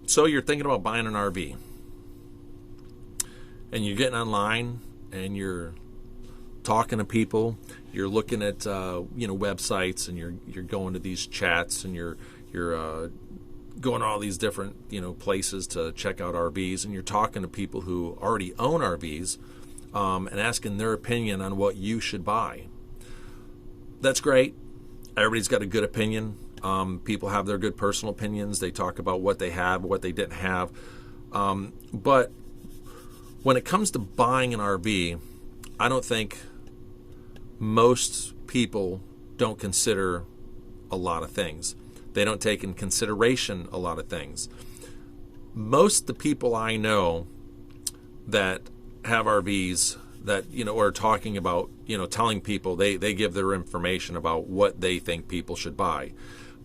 So you're thinking about buying an RV, and you're getting online, and you're talking to people. You're looking at websites, and you're going to these chats, and you're going to all these different places to check out RVs, and you're talking to people who already own RVs, and asking their opinion on what you should buy. That's great. Everybody's got a good opinion. People have their good personal opinions. They talk about what they have, what they didn't have. But when it comes to buying an RV, I don't think most people don't consider a lot of things. They don't take in consideration a lot of things. Most of the people I know that have RVs that, are talking about, telling people they give their information about what they think people should buy.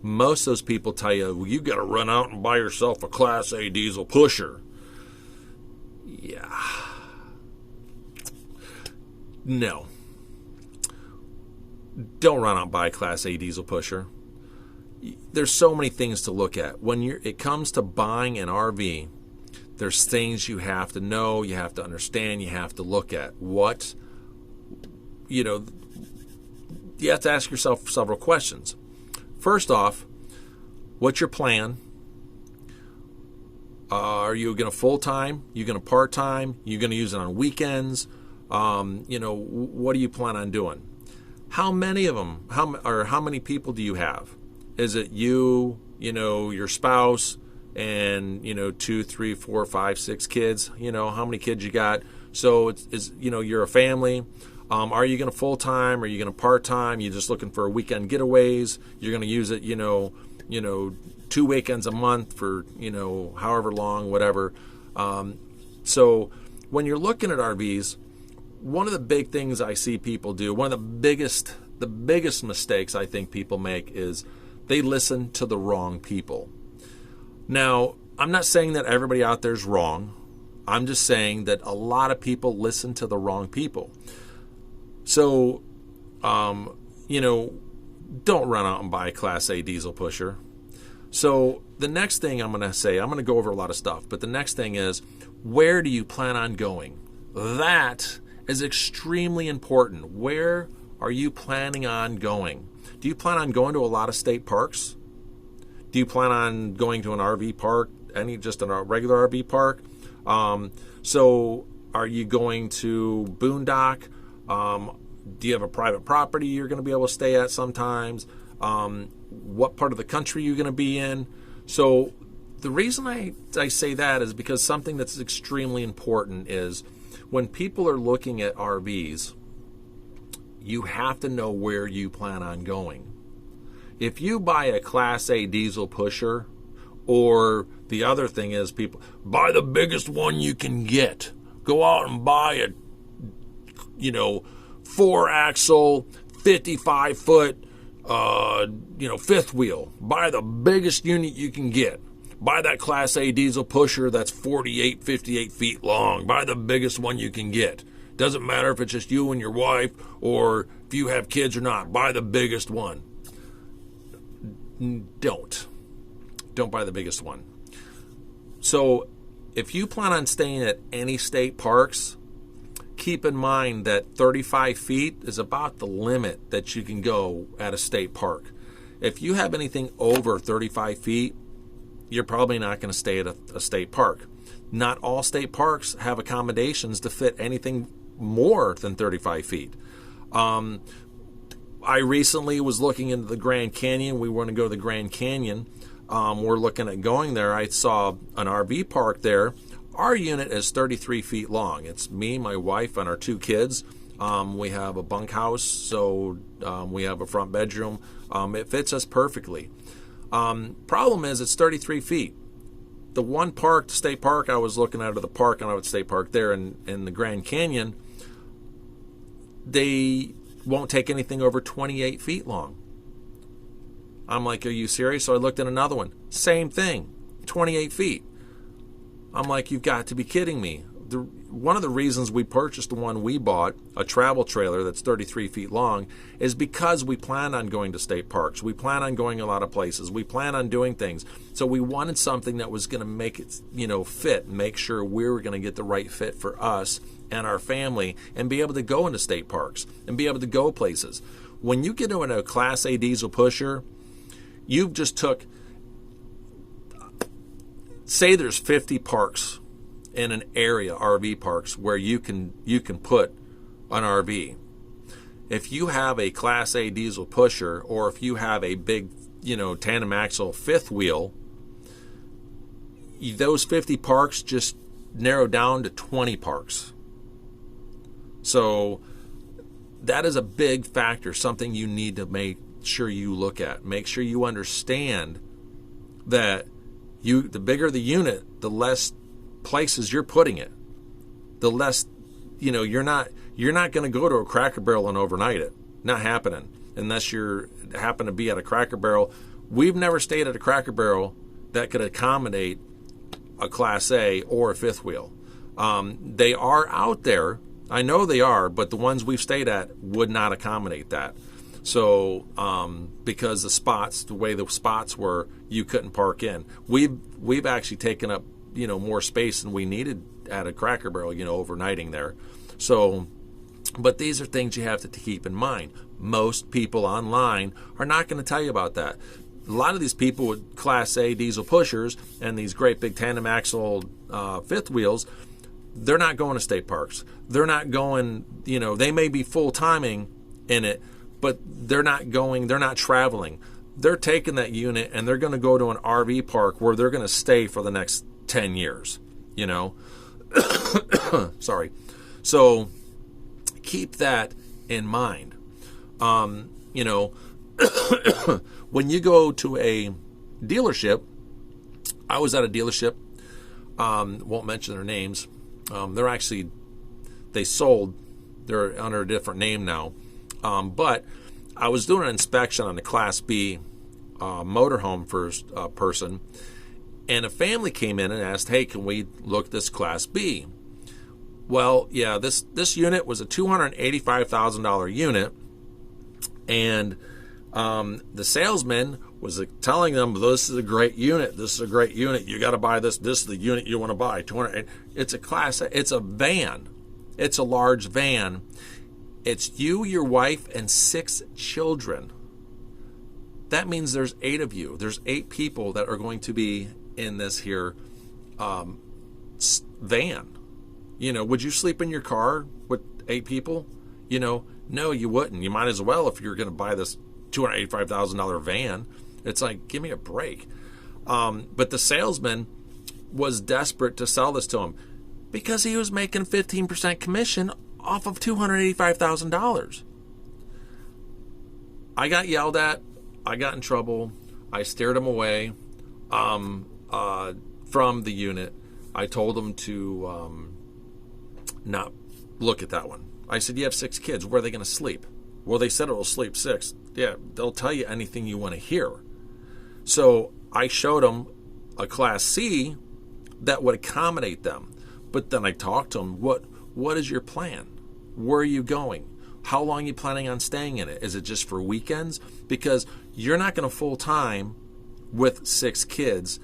Most of those people tell you, well, you got to run out and buy yourself a Class A diesel pusher. Yeah. No. Don't run out and buy a Class A diesel pusher. There's so many things to look at. When it comes to buying an RV, there's things you have to know, you have to understand, you have to look at. You have to ask yourself several questions. First off, what's your plan? Are you going to full-time? You going to part-time? You going to use it on weekends? What do you plan on doing? How many of them? How many people do you have? Is it you, your spouse, and 2, 3, 4, 5, 6 kids? How many kids you got? So you're a family. Are you going to full time? Are you going to part time? You're just looking for weekend getaways. You're going to use it 2 weekends a month for however long, whatever. So when you're looking at RVs, one of the big things I see people do, one of the biggest mistakes I think people make is they listen to the wrong people. Now, I'm not saying that everybody out there is wrong. I'm just saying that a lot of people listen to the wrong people. So, don't run out and buy a Class A diesel pusher. So the next thing I'm going to say, I'm going to go over a lot of stuff, but the next thing is, where do you plan on going? That is extremely important. Where are you planning on going? Do you plan on going to a lot of state parks? Do you plan on going to an RV park, just a regular RV park? So are you going to Boondock? Do you have a private property you're going to be able to stay at sometimes? What part of the country are you going to be in? So the reason I say that is because something that's extremely important is when people are looking at RVs, you have to know where you plan on going. If you buy a Class A diesel pusher, or the other thing is people buy the biggest one you can get. Go out and buy a 4-axle, 55-foot, fifth wheel. Buy the biggest unit you can get. Buy that Class A diesel pusher that's 48, 58 feet long. Buy the biggest one you can get. Doesn't matter if it's just you and your wife or if you have kids or not. Buy the biggest one. Don't buy the biggest one. So if you plan on staying at any state parks, keep in mind that 35 feet is about the limit that you can go at a state park. If you have anything over 35 feet, you're probably not going to stay at a state park. Not all state parks have accommodations to fit anything more than 35 feet. I recently was looking into the Grand Canyon. We want to go to the Grand Canyon. We're looking at going there. I saw an RV park there. Our unit is 33 feet long. It's me, my wife, and our 2 kids. We have a bunkhouse, so we have a front bedroom. It fits us perfectly. Problem is, it's 33 feet. The one park, the state park I was looking at, or the park, I don't know, state park there in the Grand Canyon, they won't take anything over 28 feet long. I'm like, are you serious? So I looked at another one. Same thing, 28 feet. I'm like, you've got to be kidding me. one of the reasons we purchased the one we bought, a travel trailer that's 33 feet long, is because we plan on going to state parks. We plan on going a lot of places. We plan on doing things. So we wanted something that was going to make it, fit, make sure we were going to get the right fit for us and our family and be able to go into state parks and be able to go places. When you get into a Class A diesel pusher, you've just took, say there's 50 parks in an area, RV parks, where you can put an RV. If you have a Class A diesel pusher, or if you have a big, tandem axle fifth wheel, those 50 parks just narrow down to 20 parks. So that is a big factor, something you need to make sure you look at. Make sure you understand that the bigger the unit, the less places you're putting it. The less, you're not going to go to a Cracker Barrel and overnight it. Not happening unless you happen to be at a Cracker Barrel. We've never stayed at a Cracker Barrel that could accommodate a Class A or a fifth wheel. They are out there. I know they are, but the ones we've stayed at would not accommodate that. So because the way the spots were, you couldn't park in. We've actually taken up more space than we needed at a Cracker Barrel, overnighting there. So, but these are things you have to keep in mind. Most people online are not going to tell you about that. A lot of these people with Class A diesel pushers and these great big tandem axle fifth wheels, they're not going to state parks. They're not going, they may be full timing in it, but they're not traveling. They're taking that unit and they're going to go to an RV park where they're going to stay for the next 10 years, Sorry. So keep that in mind. When you go to a dealership, I was at a dealership, won't mention their names. They sold, they're under a different name now. But I was doing an inspection on the Class B motorhome person, and a family came in and asked, hey, can we look at this Class B? Well, yeah, this unit was a $285,000 unit, and the salesman was telling them, this is a great unit, you got to buy this is the unit you want to buy. It's a it's a van, it's a large van. It's you, your wife, and 6 children. That means there's 8 of you. There's 8 people that are going to be in this here van. Would you sleep in your car with 8 people? No, you wouldn't. You might as well if you're going to buy this $285,000 van. It's like, give me a break. But the salesman was desperate to sell this to him because he was making 15% commission off of $285,000. I got yelled at. I got in trouble. I steered him away from the unit. I told him to not look at that one. I said, you have 6 kids. Where are they going to sleep? Well, they said it will sleep 6. Yeah, they'll tell you anything you want to hear. So I showed him a Class C that would accommodate them. But then I talked to him, what is your plan? Where are you going? How long are you planning on staying in it? Is it just for weekends? Because you're not going to full time with 6 kids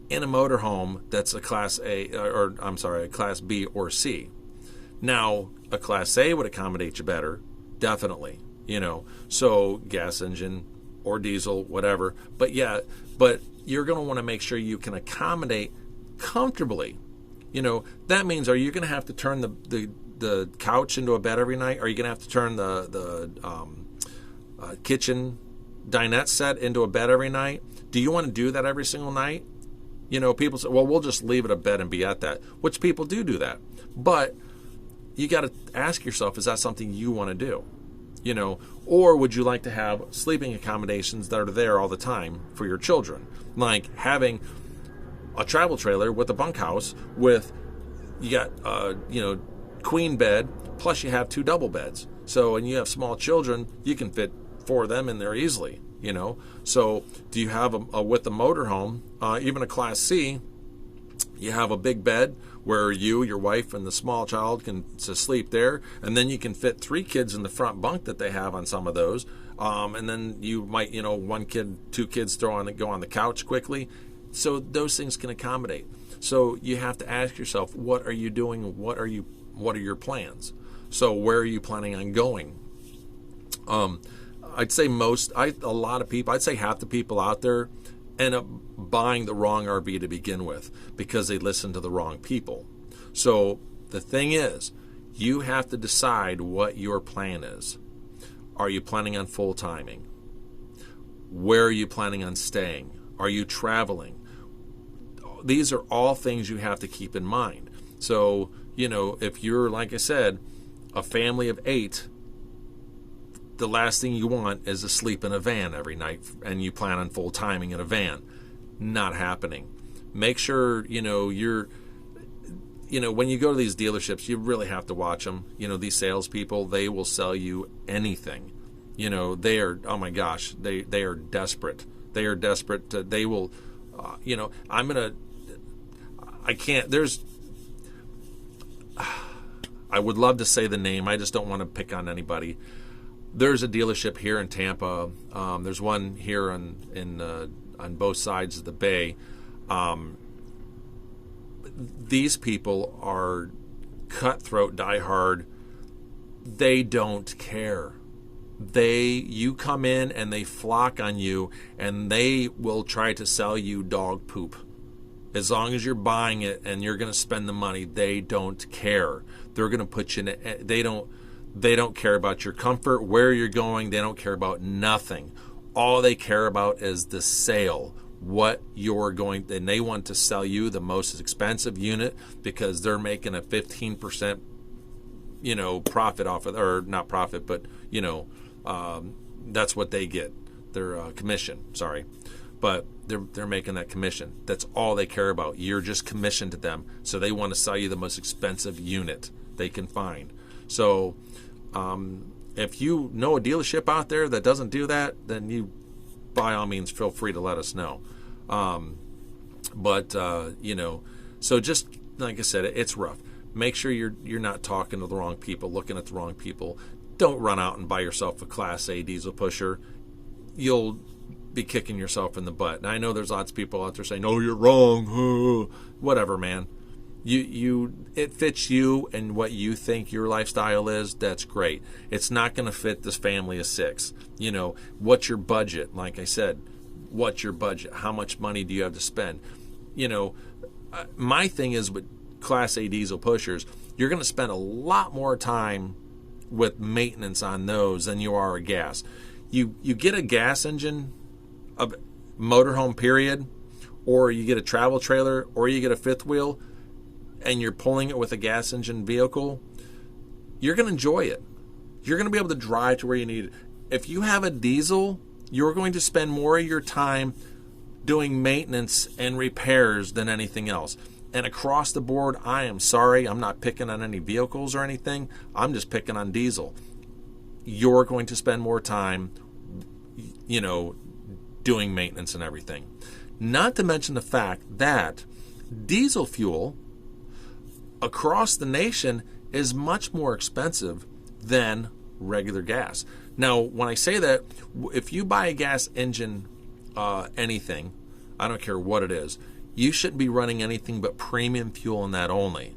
in a motorhome that's a Class A, a Class B or C. Now, a Class A would accommodate you better, definitely. So gas engine or diesel, whatever. But you're going to want to make sure you can accommodate comfortably. That means, are you going to have to turn the couch into a bed every night? Are you going to have to turn the kitchen dinette set into a bed every night? Do you want to do that every single night? People say, well, we'll just leave it a bed and be at that, which people do that. But you got to ask yourself, is that something you want to do? Or would you like to have sleeping accommodations that are there all the time for your children? Like having a travel trailer with a bunkhouse with, you got, queen bed, plus you have 2 double beds. So when you have small children, you can fit 4 of them in there easily, So do you have with a motorhome, even a Class C, You have a big bed where you, your wife, and the small child can sleep there, and then you can fit 3 kids in the front bunk that they have on some of those. And then you might, 1 kid, 2 kids go on the couch quickly. So those things can accommodate. So you have to ask yourself, what are you doing? What are your plans? So where are you planning on going? I'd say a lot of people, I'd say half the people out there end up buying the wrong RV to begin with because they listen to the wrong people. So the thing is, you have to decide what your plan is. Are you planning on full timing? Where are you planning on staying? Are you traveling? These are all things you have to keep in mind. So, if you're, like I said, a family of 8, the last thing you want is to sleep in a van every night and you plan on full timing in a van. Not happening. Make sure, when you go to these dealerships, you really have to watch them. These salespeople, they will sell you anything. They are, oh my gosh, they are desperate. They are desperate. They will, I would love to say the name. I just don't want to pick on anybody. There's a dealership here in Tampa. There's one here on both sides of the bay. These people are cutthroat, diehard. They don't care. You come in and they flock on you, and they will try to sell you dog poop. As long as you're buying it and you're going to spend the money, they don't care. They're going to put you in. They don't care about your comfort, where you're going. They don't care about nothing. All they care about is the sale, what you're going, and they want to sell you the most expensive unit because they're making a 15%, profit off of, or not profit, but that's what they get, their commission. Sorry, but they're making that commission. That's all they care about. You're just commissioned to them, so they want to sell you the most expensive unit they can find. So if you know a dealership out there that doesn't do that, then you, by all means, feel free to let us know. So just like I said, it's rough. Make sure you're not talking to the wrong people, looking at the wrong people. Don't run out and buy yourself a Class A diesel pusher. You'll be kicking yourself in the butt. And I know there's lots of people out there saying, "Oh, you're wrong." Whatever, man. It fits you and what you think your lifestyle is. That's great. It's not going to fit this family of 6. What's your budget? Like I said, what's your budget? How much money do you have to spend? My thing is with Class A diesel pushers, you're going to spend a lot more time with maintenance on those than you are a gas. You get a gas engine, a motorhome period, or you get a travel trailer, or you get a fifth wheel, and you're pulling it with a gas engine vehicle, you're going to enjoy it. You're going to be able to drive to where you need it. If you have a diesel, you're going to spend more of your time doing maintenance and repairs than anything else. And across the board, I am sorry, I'm not picking on any vehicles or anything. I'm just picking on diesel. You're going to spend more time, doing maintenance and everything. Not to mention the fact that diesel fuel across the nation is much more expensive than regular gas. Now, when I say that, if you buy a gas engine, anything, I don't care what it is, you shouldn't be running anything but premium fuel in that only.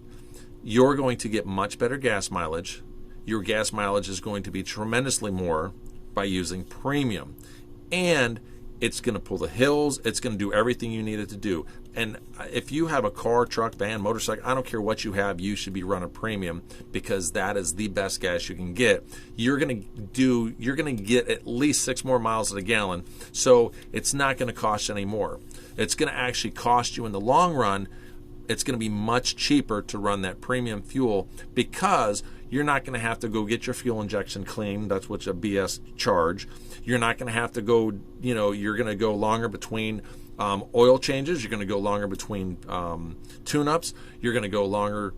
You're going to get much better gas mileage. Your gas mileage is going to be tremendously more by using premium. And it's going to pull the hills. It's going to do everything you need it to do. And if you have a car, truck, van, motorcycle, I don't care what you have, you should be running premium because that is the best gas you can get. You're going to get at least 6 more miles at a gallon. So it's not going to cost you any more. It's going to actually cost you in the long run. It's going to be much cheaper to run that premium fuel because you're not going to have to go get your fuel injection cleaned. That's what's a BS charge. You're not going to have to go, you're going to go longer between oil changes. You're going to go longer between tune-ups. You're going to go longer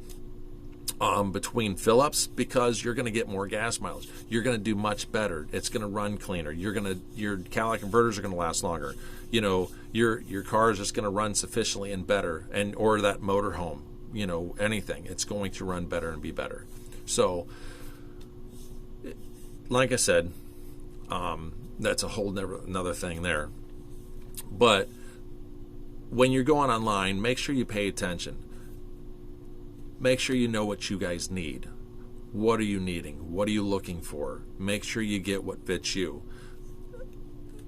between fill-ups, because you're going to get more gas mileage. You're going to do much better. It's going to run cleaner. Your catalytic converters are going to last longer. Your car is just going to run sufficiently and better, or that motorhome. Anything. It's going to run better and be better. So, like I said, that's a whole another thing there. But when you're going online, make sure you pay attention. Make sure you know what you guys need. What are you needing? What are you looking for? Make sure you get what fits you.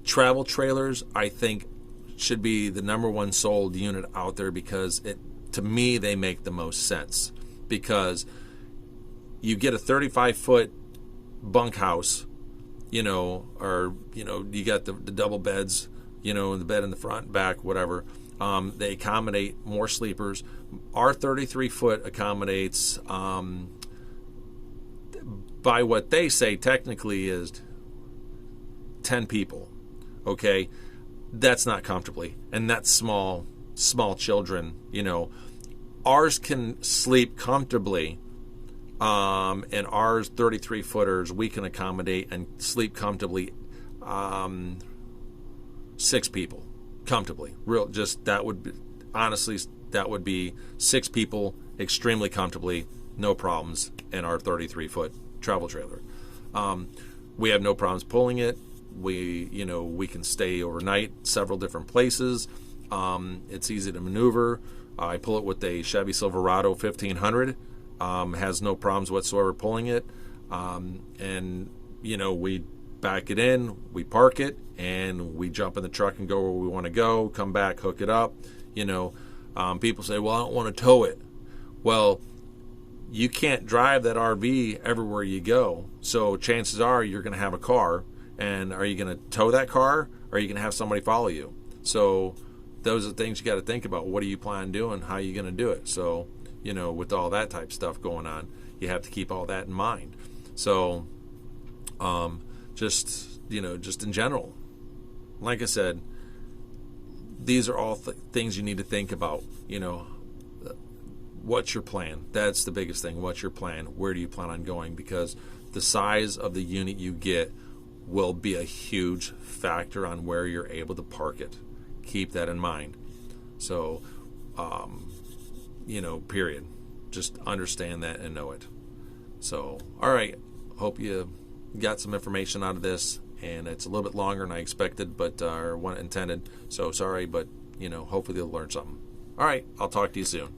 Travel trailers, I think, should be the number one sold unit out there, because to me, they make the most sense. Because you get a 35-foot bunkhouse, or you got the double beds, the bed in the front, back, whatever. They accommodate more sleepers. Our 33-foot accommodates, by what they say, technically is 10 people. Okay, that's not comfortably, and that's small children. Ours can sleep comfortably, and ours 33-footers we can accommodate and sleep comfortably, 6 people comfortably. That would be 6 people extremely comfortably, no problems, in our 33-foot travel trailer. We have no problems pulling it. We can stay overnight several different places. It's easy to maneuver. I pull it with a Chevy Silverado 1500. Has no problems whatsoever pulling it. We back it in, we park it, and we jump in the truck and go where we want to go, come back, hook it up. People say, well, I don't want to tow it. Well, you can't drive that RV everywhere you go. So chances are you're going to have a car. And are you going to tow that car, or are you going to have somebody follow you? So those are the things you got to think about. What do you plan on doing? How are you going to do it? So, with all that type of stuff going on, you have to keep all that in mind. So, just in general, like I said, these are all things you need to think about. What's your plan? That's the biggest thing. What's your plan? Where do you plan on going? Because the size of the unit you get will be a huge factor on where you're able to park it. Keep that in mind. So, period. Just understand that and know it. So, all right. Hope you got some information out of this, and it's a little bit longer than I expected, or intended. So sorry, but hopefully you'll learn something. All right. I'll talk to you soon.